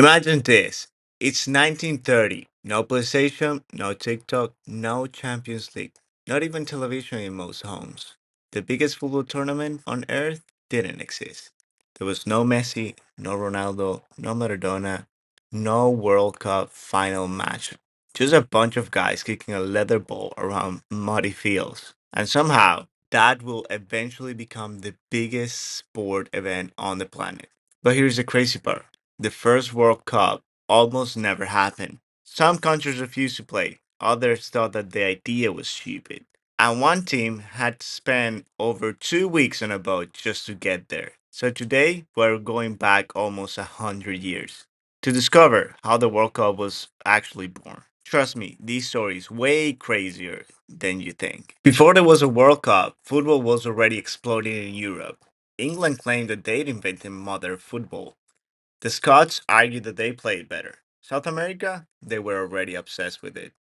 Imagine this. It's 1930. No PlayStation, no TikTok, no Champions League, not even television in most homes. The biggest football tournament on earth didn't exist. There was no Messi, no Ronaldo, no Maradona, no World Cup final match. Just a bunch of guys kicking a leather ball around muddy fields. And somehow, that will eventually become the biggest sport event on the planet. But here's the crazy part. The first World Cup almost never happened. Some countries refused to play, others thought that the idea was stupid. And one team had to spend over 2 weeks on a boat just to get there. So today, we're going back almost 100 years to discover how the World Cup was actually born. Trust me, this story is way crazier than you think. Before there was a World Cup, football was already exploding in Europe. England claimed that they'd invented modern football. The Scots argued that they played better. South America, they were already obsessed with it.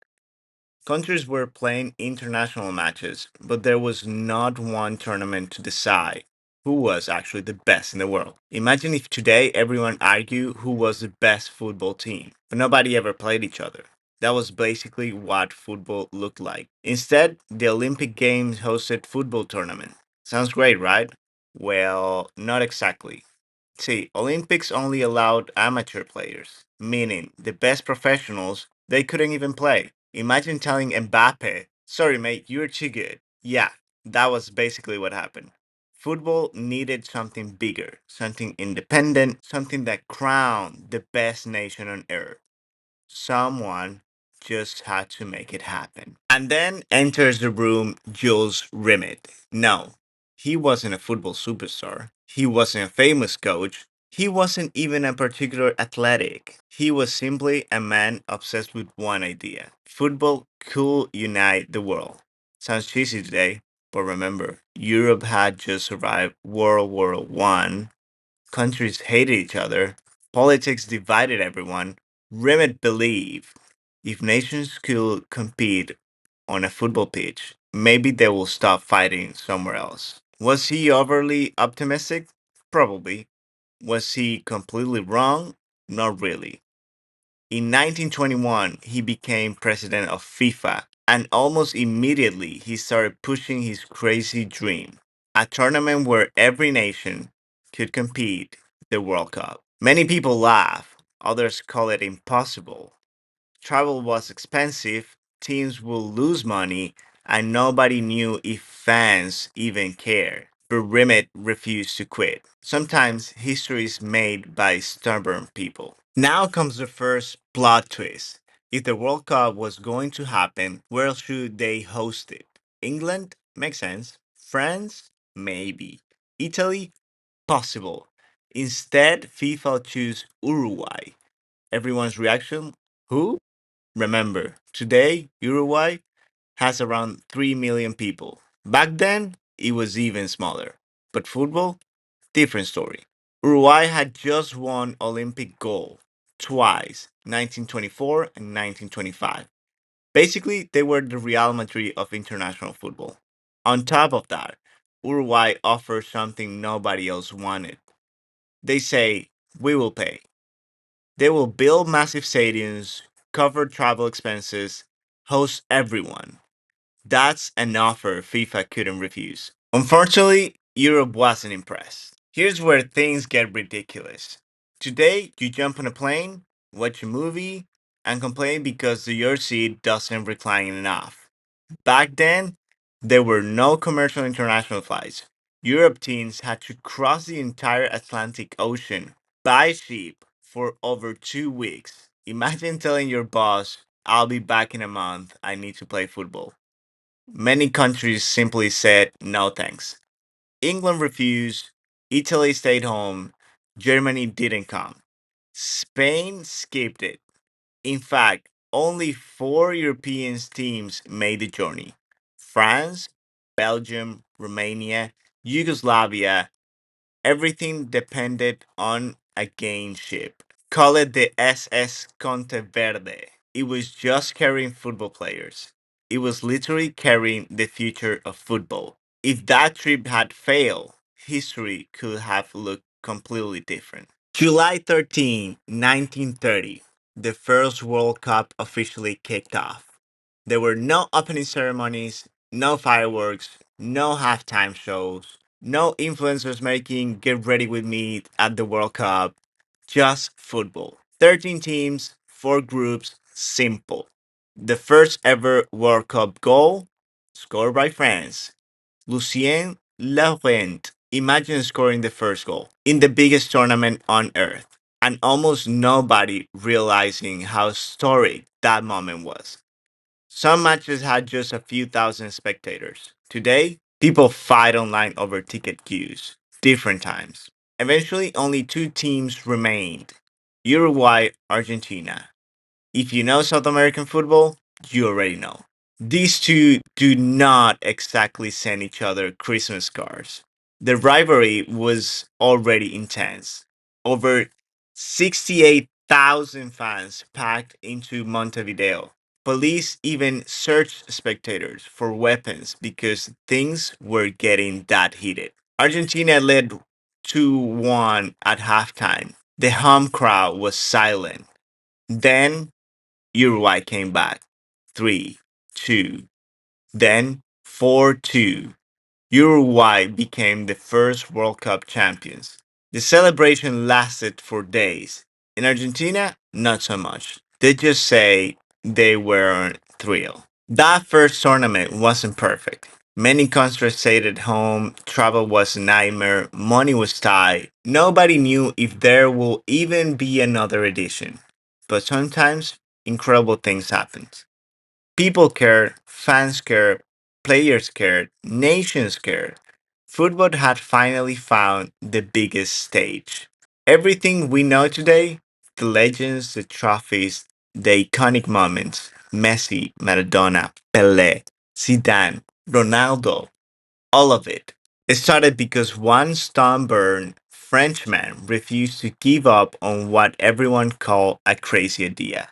Countries were playing international matches, but there was not one tournament to decide who was actually the best in the world. Imagine if today everyone argued who was the best football team, but nobody ever played each other. That was basically what football looked like. Instead, the Olympic Games hosted football tournament. Sounds great, right? Well, not exactly. See, Olympics only allowed amateur players, meaning the best professionals, they couldn't even play. Imagine telling Mbappe, sorry mate, you're too good. Yeah, that was basically what happened. Football needed something bigger, something independent, something that crowned the best nation on earth. Someone just had to make it happen. And then enters the room Jules Rimet. No, he wasn't a football superstar. He wasn't a famous coach. He wasn't even a particular athletic. He was simply a man obsessed with one idea. Football could unite the world. Sounds cheesy today, but remember, Europe had just survived World War I. Countries hated each other. Politics divided everyone. Rimet believed if nations could compete on a football pitch, maybe they will stop fighting somewhere else. Was he overly optimistic? Probably. Was he completely wrong? Not really. In 1921, he became president of FIFA, and almost immediately he started pushing his crazy dream, a tournament where every nation could compete, the World Cup. Many people laugh, others call it impossible. Travel was expensive, teams will lose money, and nobody knew if fans even cared. But Rimet refused to quit. Sometimes history is made by stubborn people. Now comes the first plot twist. If the World Cup was going to happen, where should they host it? England? Makes sense. France? Maybe. Italy? Possible. Instead, FIFA chose Uruguay. Everyone's reaction? Who? Remember, today Uruguay has around 3 million people. Back then, it was even smaller. But football? Different story. Uruguay had just won Olympic gold twice, 1924 and 1925. Basically, they were the Real Madrid of international football. On top of that, Uruguay offered something nobody else wanted. They say, we will pay. They will build massive stadiums, cover travel expenses, host everyone. That's an offer FIFA couldn't refuse. Unfortunately, Europe wasn't impressed. Here's where things get ridiculous. Today, you jump on a plane, watch a movie, and complain because your seat doesn't recline enough. Back then, there were no commercial international flights. Europe teams had to cross the entire Atlantic Ocean by ship for over 2 weeks. Imagine telling your boss, I'll be back in a month, I need to play football. Many countries simply said no thanks. England refused, Italy stayed home, Germany didn't come. Spain skipped it. In fact, only four European teams made the journey: France, Belgium, Romania, Yugoslavia. Everything depended on a gain ship. Call it the SS Conte Verde. It was just carrying football players. It was literally carrying the future of football. If that trip had failed, history could have looked completely different. July 13, 1930, the first World Cup officially kicked off. There were no opening ceremonies, no fireworks, no halftime shows, no influencers making get ready with me at the World Cup, just football. 13 teams, 4 groups, simple. The first ever World Cup goal, scored by France. Lucien Laurent. Imagine scoring the first goal in the biggest tournament on earth, and almost nobody realizing how historic that moment was. Some matches had just a few thousand spectators. Today, people fight online over ticket queues, different times. Eventually, only two teams remained: Uruguay, Argentina. If you know South American football, you already know. These two do not exactly send each other Christmas cards. The rivalry was already intense. Over 68,000 fans packed into Montevideo. Police even searched spectators for weapons because things were getting that heated. Argentina led 2-1 at halftime. The home crowd was silent. Then Uruguay came back 3-2. Then 4-2. Uruguay became the first World Cup champions. The celebration lasted for days. In Argentina, not so much. They just say they were thrilled. That first tournament wasn't perfect. Many countries stayed at home, travel was a nightmare, money was tight. Nobody knew if there will even be another edition. But sometimes incredible things happen. People cared, fans cared, players cared, nations cared. Football had finally found the biggest stage. Everything we know today, the legends, the trophies, the iconic moments, Messi, Maradona, Pelé, Zidane, Ronaldo, all of it. It started because one stubborn Frenchman refused to give up on what everyone called a crazy idea.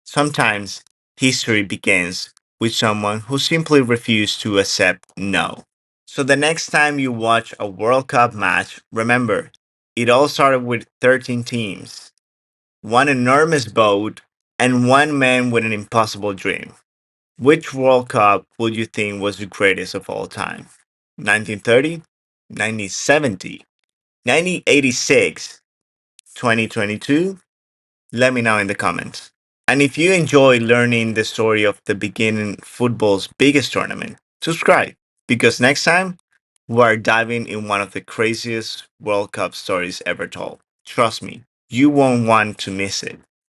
Sometimes history begins with someone who simply refused to accept no. So the next time you watch a World Cup match, remember, it all started with 13 teams, one enormous boat, and one man with an impossible dream. Which World Cup would you think was the greatest of all time? 1930, 1970, 1986, 2022? Let me know in the comments. And if you enjoy learning the story of the beginning football's biggest tournament, subscribe because next time we're diving in one of the craziest World Cup stories ever told. Trust me, you won't want to miss it.